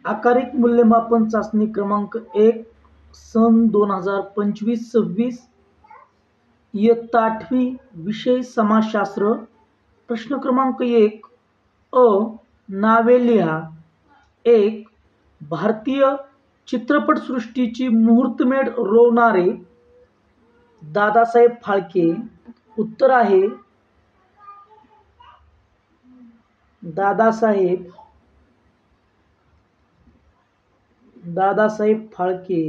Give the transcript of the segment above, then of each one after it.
आकारिक मूल्यमापन चाचणी क्रमांक 1 सन 2025-26 इयत्ता 8वी विषय समाजशास्त्र. प्रश्न क्रमांक 1 अ. नावे लिहा. 1. भारतीय चित्रपटसृष्टीची मुहूर्तमेढ रोवणारे दादासाहेब फाळके. उत्तर आहे दादासाहेब फाळके.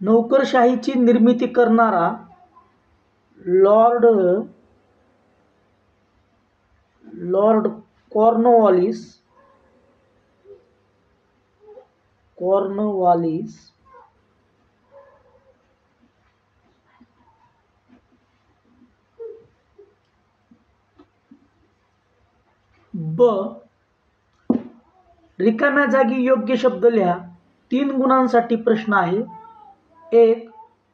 नोकरशाहीची निर्मिती करणारा लॉर्ड कॉर्नवॉलिस. ब. रिकाम्या जागी योग्य शब्द लिहा. 3 गुणांसाठी प्रश्न आहे. 1.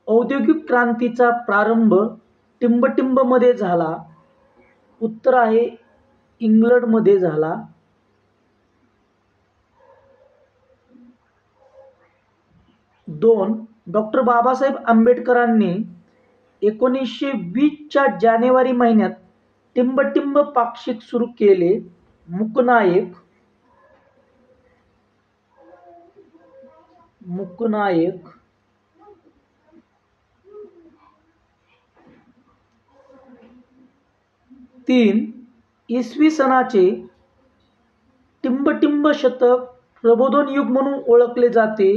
औद्योगिक क्रांतीचा प्रारंभ टिंबटिंब मध्ये झाला. उत्तर आहे इंग्लंडमध्ये झाला. 2. डॉक्टर बाबासाहेब आंबेडकरांनी 1920च्या जानेवारी महिन्यात टिंबटिंब पाक्षिक सुरू केले. मूकनायक. 3. इसवी सनाचे टिंबटिंब शतक प्रबोधन युग म्हणून ओळखले जाते.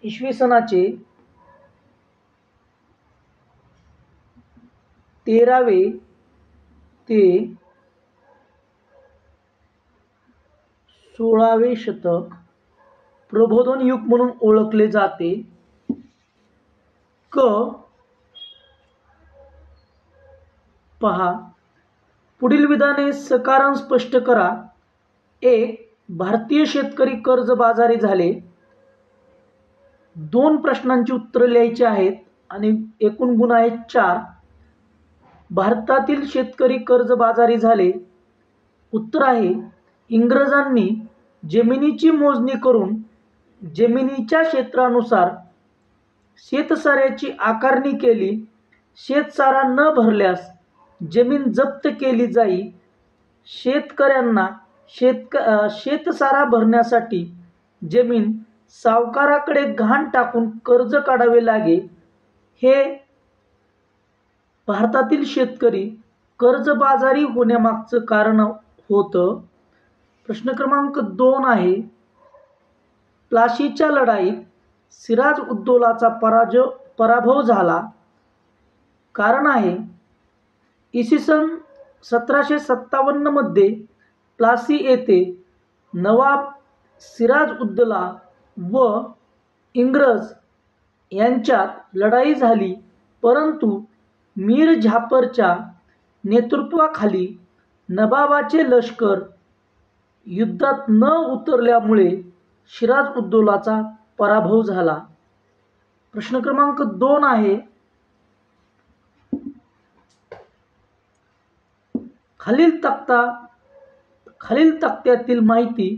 इसवी सनाचे 13वे ते 16वे शतक प्रबोधन युग म्हणून ओळखले जाते. क. पहा. पुढील विधाने सकारण स्पष्ट करा. 1. भारतीय शेतकरी कर्जबाजारी झाले. 2 प्रश्नांची उत्तरे लिहायची आहेत आणि एकूण गुण आहेत 4. भारतातील शेतकरी कर्जबाजारी झाले. उत्तर आहे इंग्रजांनी जमिनीची मोजणी करून जमिनीच्या क्षेत्रानुसार शेतसाऱ्याची आकारणी केली. शेतसारा न भरल्यास जमीन जप्त केली जाई. शेतकऱ्यांना शेतसारा भरण्यासाठी जमीन सावकाराकडे गहाण टाकून कर्ज काढावे लागे. हे भारतातील शेतकरी कर्जबाजारी होण्यामागचं कारण होतं. प्रश्न क्रमांक 2 आहे. प्लाशीच्या लढाईत सिराज उद्दौलाचा पराभव झाला. कारण आहे इसवी सन 1757 मध्ये प्लासी येथे नवाब सिराज उद्दौला व इंग्रज यांच्यात लढाई झाली, परंतु मीर जाफरच्या नेतृत्वाखाली नवाबाचे लष्कर युद्धात न उतरल्यामुळे सिराज उद्दौलाचा पराभव झाला. प्रश्न क्रमांक 2 आहे. खालील तक्त्यातील माहिती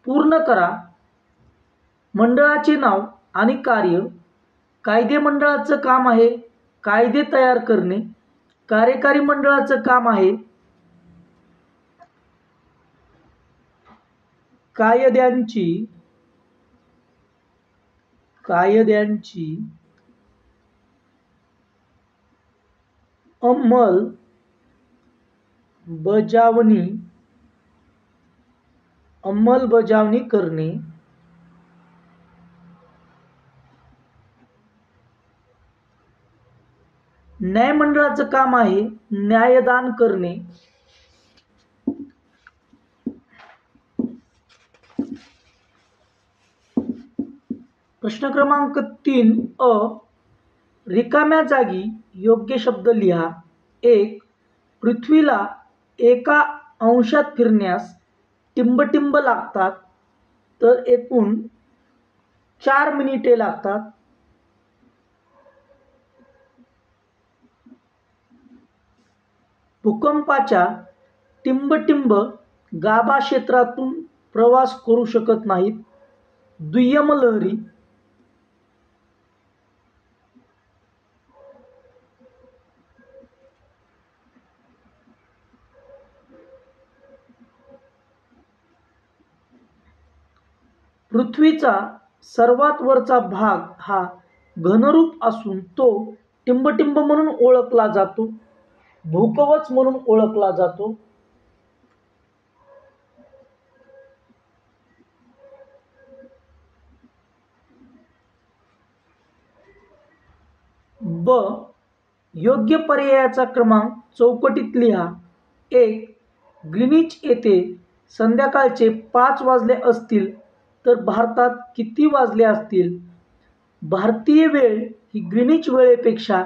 पूर्ण करा. मंडळाचे नाव आणि कार्य. कायदे मंडळाचं काम आहे कायदे तयार करणे. कार्यकारी मंडळाचं काम आहे कायद्यांची अंमलबजावणी करणे. न्यायमंडळाचं काम आहे न्यायदान करणे. प्रश्न क्रमांक 3 अ. रिकाम्या जागी योग्य शब्द लिहा. 1. पृथ्वीला एका अंशात फिरण्यास टिंबटिंब लागतात, तर एकूण 4 मिनिटे लागतात. भूकंपाच्या टिंबटिंब गाभा क्षेत्रातून प्रवास करू शकत नाहीत. दुय्यम लहरी पृथ्वीचा सर्वात वरचा भाग हा घनरूप असून तो टिंबटिंब म्हणून ओळखला जातो, भूकवच म्हणून ओळखला जातो. ब. योग्य पर्यायाचा क्रमांक चौकटीत लिहा. 1. ग्रीनिच येथे संध्याकाळचे 5 वाजले असतील तर भारतात किती वाजले असतील? भारतीय वेळ ही ग्रीनिच वेळेपेक्षा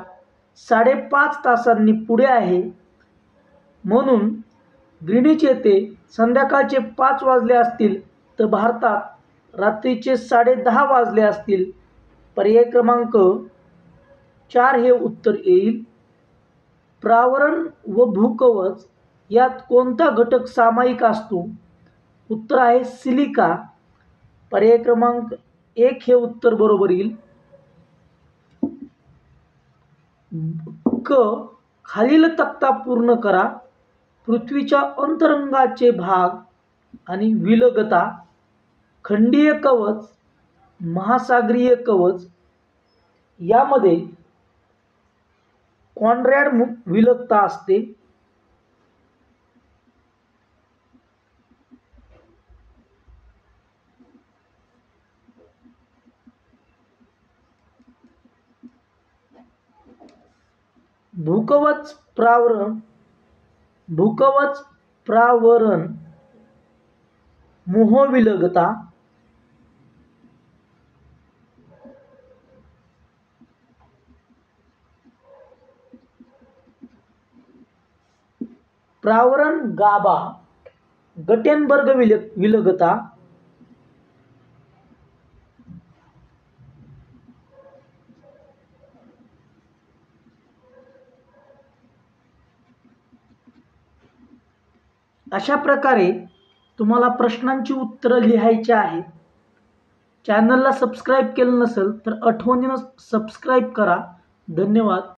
5.5 तासांनी पुढे आहे. म्हणून ग्रीनिच येथे संध्याकाळचे 5 वाजले असतील तर भारतात रात्रीचे 10:30 वाजले असतील. पर्याय क्रमांक 4 हे उत्तर येईल. प्रावरण व भूकवच यात कोणता घटक सामायिक असतो? उत्तर आहे सिलिका. पर्याय क्रमांक 1 हे उत्तर बरोबर येईल. क. खालील तक्ता पूर्ण करा. पृथ्वीच्या अंतरंगाचे भाग आणि विलगता, खंडीय कवच, महासागरीय कवच यामध्ये कॉन्रॅड विलगता असते. भूकवच प्रावरण मोहविलगता, प्रावरण गाभा गटेनबर्ग विलगता, अशा प्रकारे तुम्हाला प्रश्नांची उत्तरं लिहायची आहेत. चॅनलला सबस्क्राईब केलं नसेल तर आठवणीनं सबस्क्राईब करा. धन्यवाद.